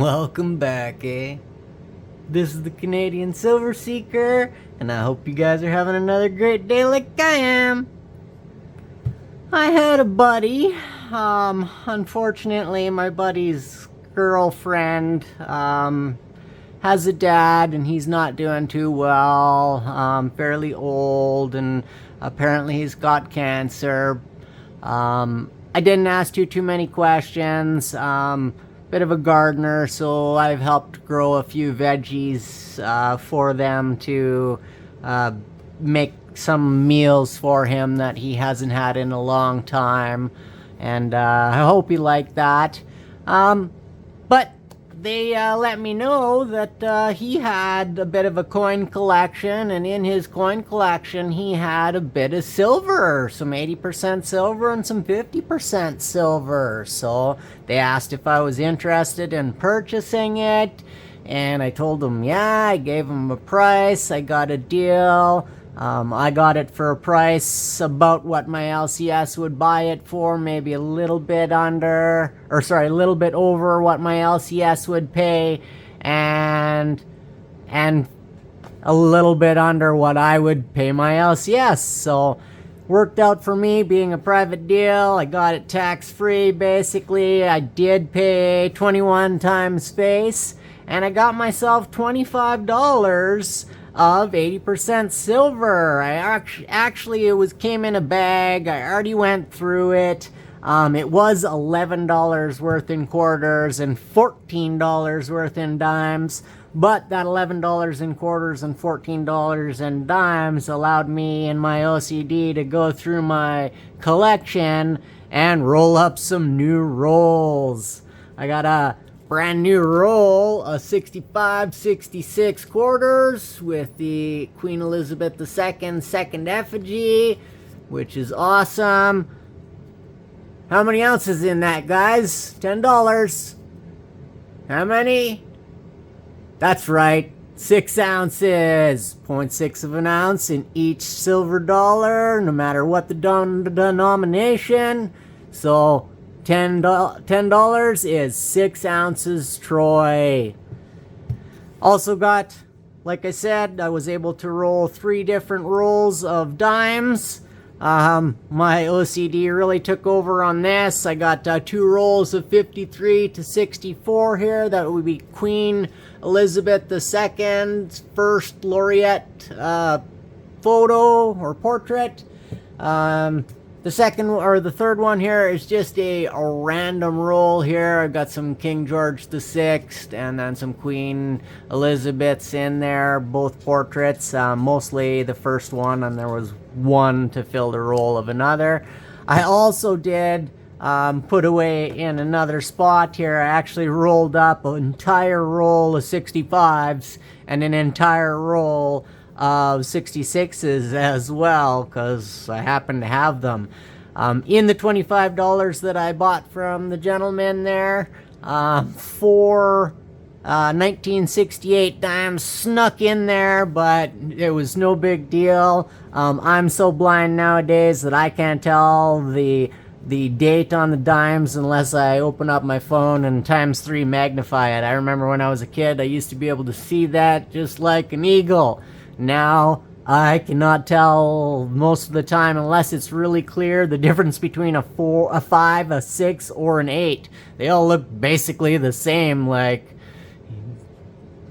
Welcome back, eh? This is the Canadian Silver Seeker, and I hope you guys are having another great day like I am. I had a buddy. Unfortunately, my buddy's girlfriend, has a dad, and he's not doing too well. Fairly old, and apparently he's got cancer. I didn't ask too many questions. Bit of a gardener, so I've helped grow a few veggies for them to make some meals for him that he hasn't had in a long time, and I hope he liked that. But they let me know that he had a bit of a coin collection, and in his coin collection he had a bit of silver, some 80% silver and some 50% silver. So they asked if I was interested in purchasing it, and I told them yeah. I gave them a price. I got a deal. I got it for a price about what my LCS would buy it for, maybe a little bit under, or sorry, a little bit over what my LCS would pay, and a little bit under what I would pay my LCS. So worked out for me, being a private deal. I got it tax-free, basically. I did pay 21 times face, and I got myself $25 of 80% silver. I actually it came in a bag. I already went through it. It was $11 worth in quarters and $14 worth in dimes, but that $11 in quarters and $14 in dimes allowed me in my OCD to go through my collection and roll up some new rolls. I got a brand new roll of 65-66 quarters with the Queen Elizabeth II second effigy, which is awesome. How many ounces in that, guys? $10. How many? That's right, 6 ounces. 0.6 of an ounce in each silver dollar, no matter what the denomination. So $10 is 6 ounces Troy. Also got, like I said, I was able to roll 3 different rolls of dimes. My OCD really took over on this. I got 2 rolls of 53 to 64 here. That would be Queen Elizabeth II's first laureate photo or portrait. The second or the third one here is just a random roll here. I've got some King George VI and then some Queen Elizabeths in there, both portraits, mostly the first one, and there was one to fill the roll of another. I also did put away in another spot here. I actually rolled up an entire roll of 65s and an entire roll of 66s as well, because I happen to have them. In the $25 that I bought from the gentleman there, 4 1968 dimes snuck in there, but it was no big deal. I'm so blind nowadays that I can't tell the date on the dimes unless I open up my phone and ×3 magnify it. I remember when I was a kid, I used to be able to see that just like an eagle. Now I cannot tell most of the time, unless it's really clear, the difference between a 4, a 5, a 6, or an 8. They all look basically the same, like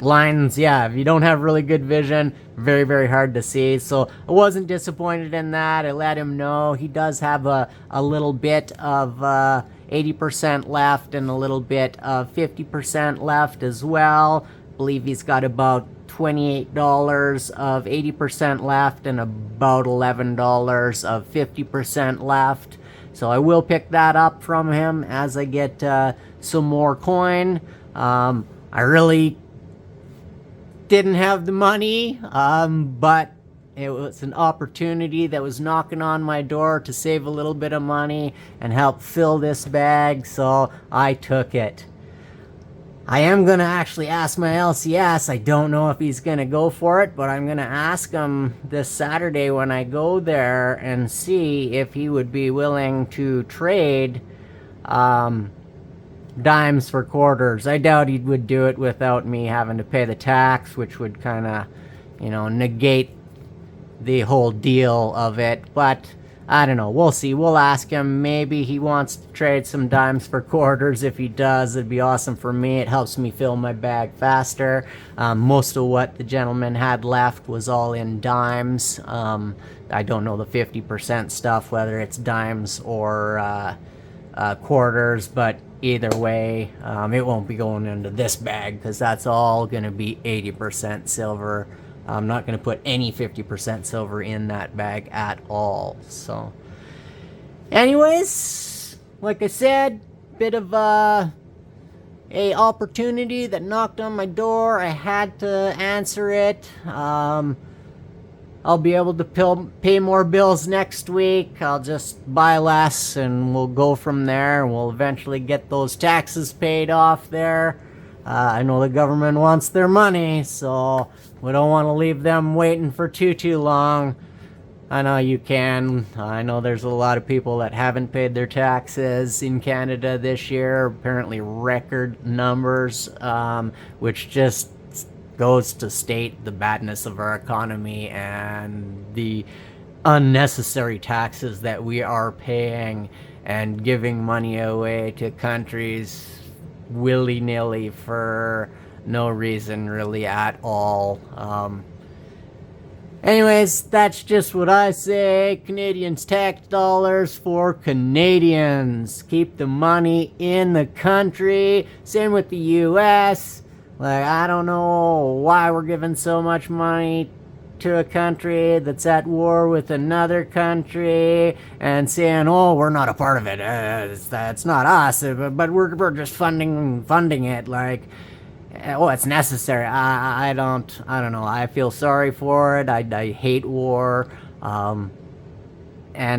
lines. Yeah, if you don't have really good vision, very hard to see. So I wasn't disappointed in that. I let him know he does have a little bit of 80% left and a little bit of 50% left as well. I believe he's got about $28 of 80% left and about $11 of 50% left. So I will pick that up from him as I get some more coin. I really didn't have the money, but it was an opportunity that was knocking on my door to save a little bit of money and help fill this bag, so I took it. I am going to actually ask my LCS. I don't know if he's going to go for it, but I'm going to ask him this Saturday when I go there and see if he would be willing to trade dimes for quarters. I doubt he would do it without me having to pay the tax, which would kind of, negate the whole deal of it. But I don't know. We'll see. We'll ask him. Maybe he wants to trade some dimes for quarters. If he does, it'd be awesome for me. It helps me fill my bag faster. Most of what the gentleman had left was all in dimes. I don't know the 50% stuff, whether it's dimes or quarters, but either way, it won't be going into this bag because that's all going to be 80% silver. I'm not going to put any 50% silver in that bag at all. So anyways, like I said, bit of a opportunity that knocked on my door. I had to answer it. I'll be able to pay more bills next week. I'll just buy less and we'll go from there. We'll eventually get those taxes paid off there. I know the government wants their money, so we don't want to leave them waiting for too long. I know you can. I know there's a lot of people that haven't paid their taxes in Canada this year. Apparently record numbers, which just goes to state the badness of our economy and the unnecessary taxes that we are paying and giving money away to countries willy-nilly for no reason really at all. Anyways, that's just what I say. Canadians tax dollars for Canadians. Keep the money in the country. Same with the US. Like, I don't know why we're giving so much money to a country that's at war with another country and saying, oh, we're not a part of it. It's not us, but we're just funding it. Like, oh, it's necessary. I don't know. I feel sorry for it. I hate war. And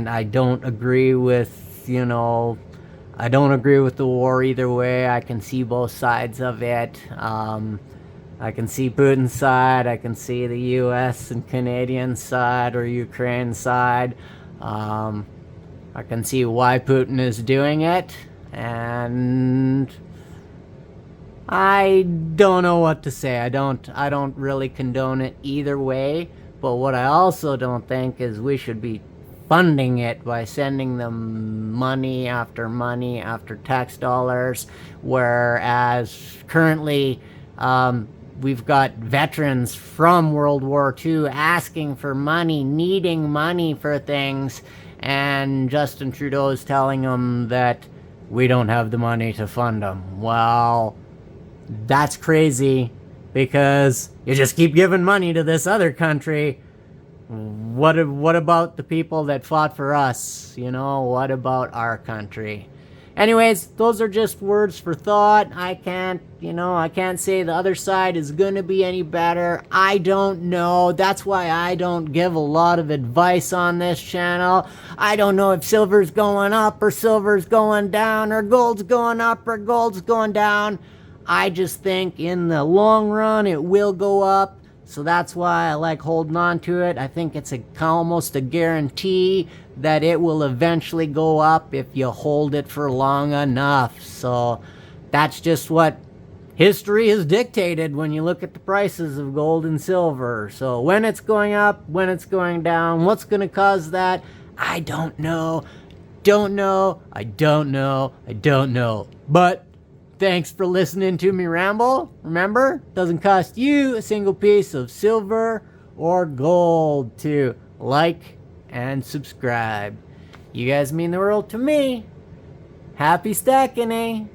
I don't agree with, I don't agree with the war either way. I can see both sides of it. I can see Putin's side. I can see the US and Canadian side or Ukraine side. I can see why Putin is doing it. And I don't know what to say. I don't really condone it either way. But what I also don't think is we should be funding it by sending them money after tax dollars. Whereas currently, we've got veterans from World War II asking for money, needing money for things, and Justin Trudeau is telling them that we don't have the money to fund them. Well, that's crazy because you just keep giving money to this other country. What about the people that fought for us? What about our country? Anyways, those are just words for thought. I can't say the other side is going to be any better. I don't know. That's why I don't give a lot of advice on this channel. I don't know if silver's going up or silver's going down or gold's going up or gold's going down. I just think in the long run it will go up. So that's why I like holding on to it. I think it's almost a guarantee that it will eventually go up if you hold it for long enough. So that's just what history has dictated when you look at the prices of gold and silver. So when it's going up, when it's going down, what's going to cause that? I don't know. I don't know. But thanks for listening to me ramble. Remember, it doesn't cost you a single piece of silver or gold to like and subscribe. You guys mean the world to me. Happy stacking, eh?